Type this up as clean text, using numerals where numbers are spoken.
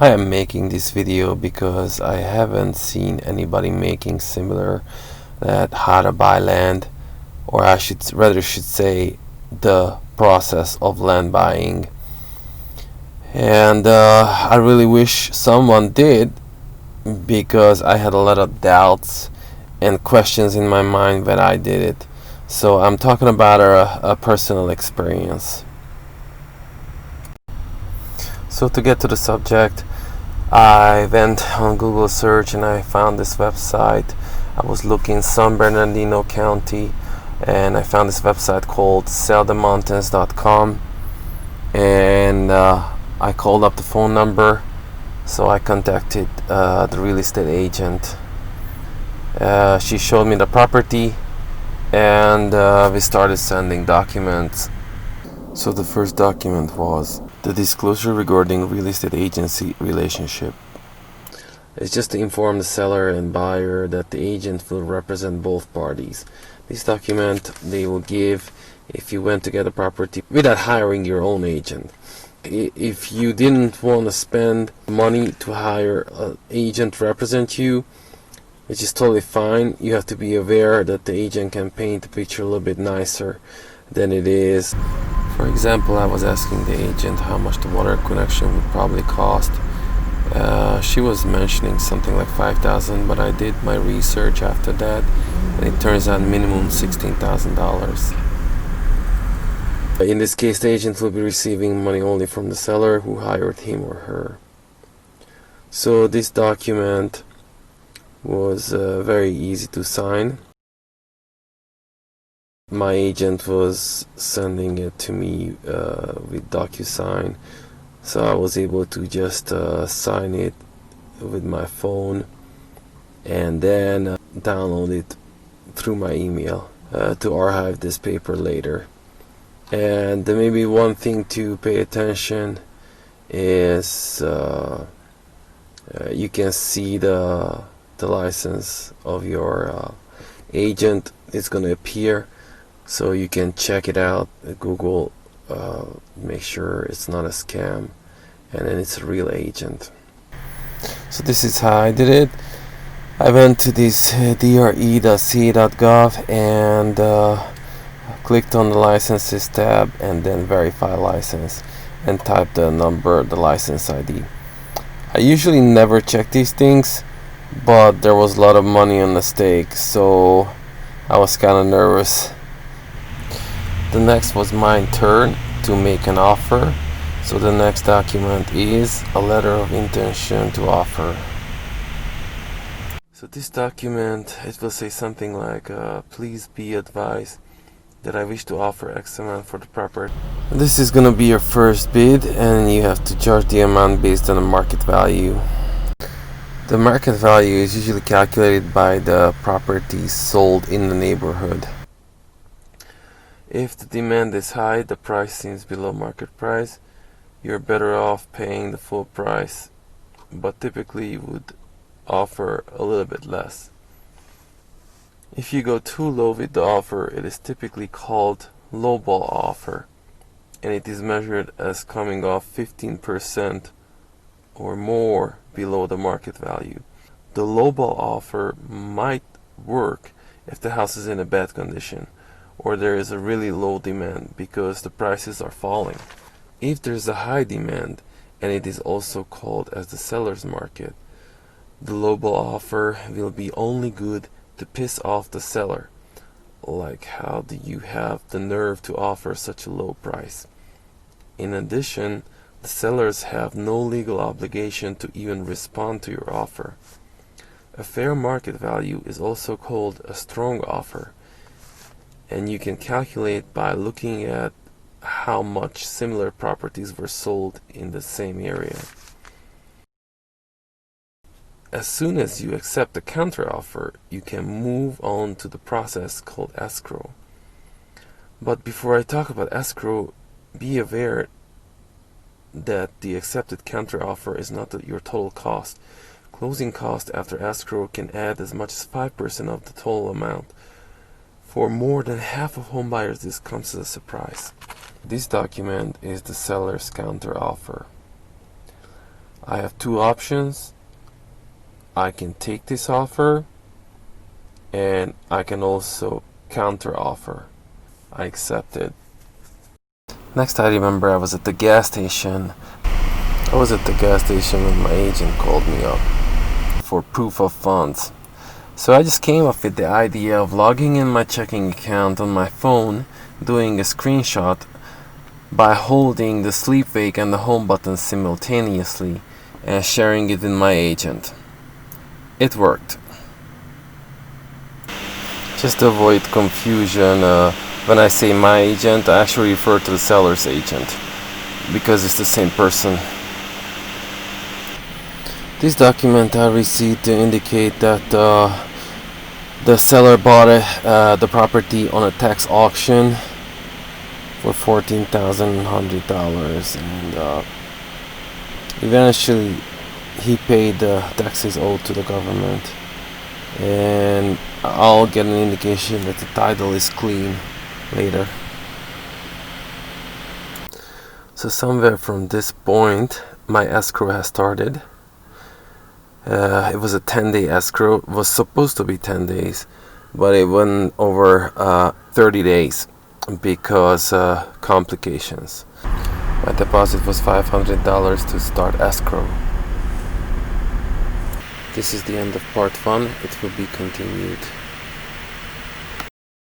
I am making this video because I haven't seen anybody making similar that how to buy land, or I should say the process of land buying. And I really wish someone did, because I had a lot of doubts and questions in my mind when I did it. So I'm talking about a personal experience. So to get to the subject, I went on Google search and I found this website. I was looking San Bernardino County, and I found this website called sellthemountains.com, and I called up the phone number. So I contacted the real estate agent. She showed me the property, and we started sending documents. So the first document was the disclosure regarding real estate agency relationship. It's just to inform the seller and buyer that the agent will represent both parties. This document they will give if you went to get a property without hiring your own agent. If you didn't want to spend money to hire an agent to represent you, which is totally fine, you have to be aware that the agent can paint the picture a little bit nicer than it is. For example, I was asking the agent how much the water connection would probably cost. She was mentioning something like $5,000, but I did my research after that, and it turns out minimum $16,000. In this case, the agent will be receiving money only from the seller who hired him or her. So this document was very easy to sign. My agent was sending it to me with DocuSign, so I was able to just sign it with my phone and then download it through my email to archive this paper later. And maybe one thing to pay attention is you can see the license of your agent. It's going to appear, so you can check it out at Google, make sure it's not a scam, and then it's a real agent. So this is how I did it. I went to this dre.ca.gov and clicked on the licenses tab, and then verify license, and typed the number, the license ID. I usually never check these things, but there was a lot of money on the stake, so I was kind of nervous. The next was my turn to make an offer. So the next document is a letter of intention to offer. So this document, it will say something like, please be advised that I wish to offer X amount for the property. This is gonna be your first bid, and you have to charge the amount based on the market value. The market value is usually calculated by the properties sold in the neighborhood. If the demand is high, the price seems below market price, you're better off paying the full price, but typically you would offer a little bit less. If you go too low with the offer, it is typically called lowball offer, and it is measured as coming off 15% or more below the market value. The lowball offer might work if the house is in a bad condition, or there is a really low demand because the prices are falling. If there is a high demand, and it is also called as the seller's market, the lowball offer will be only good to piss off the seller. Like, how do you have the nerve to offer such a low price? In addition, the sellers have no legal obligation to even respond to your offer. A fair market value is also called a strong offer, and you can calculate by looking at how much similar properties were sold in the same area. As soon as you accept a counteroffer, you can move on to the process called escrow. But before I talk about escrow, be aware that the accepted counteroffer is not your total cost. Closing cost after escrow can add as much as 5% of the total amount. For more than half of home buyers, this comes as a surprise. This document is the seller's counteroffer. I have two options. I can take this offer, and I can also counter offer. I accepted. Next, I remember I was at the gas station. I was at the gas station when my agent called me up for proof of funds. So I just came up with the idea of logging in my checking account on my phone, doing a screenshot by holding the sleep wake and the home button simultaneously and sharing it with my agent. It worked. Just to avoid confusion, when I say my agent, I actually refer to the seller's agent because it's the same person. This document I received to indicate that the seller bought the property on a tax auction for $14,100, and eventually he paid the taxes owed to the government, and I'll get an indication that the title is clean later. So somewhere from this point my escrow has started. It was a 10-day escrow. It was supposed to be 10 days, but it went over 30 days because complications. My deposit was $500 to start escrow. This is the end of part 1. It will be continued.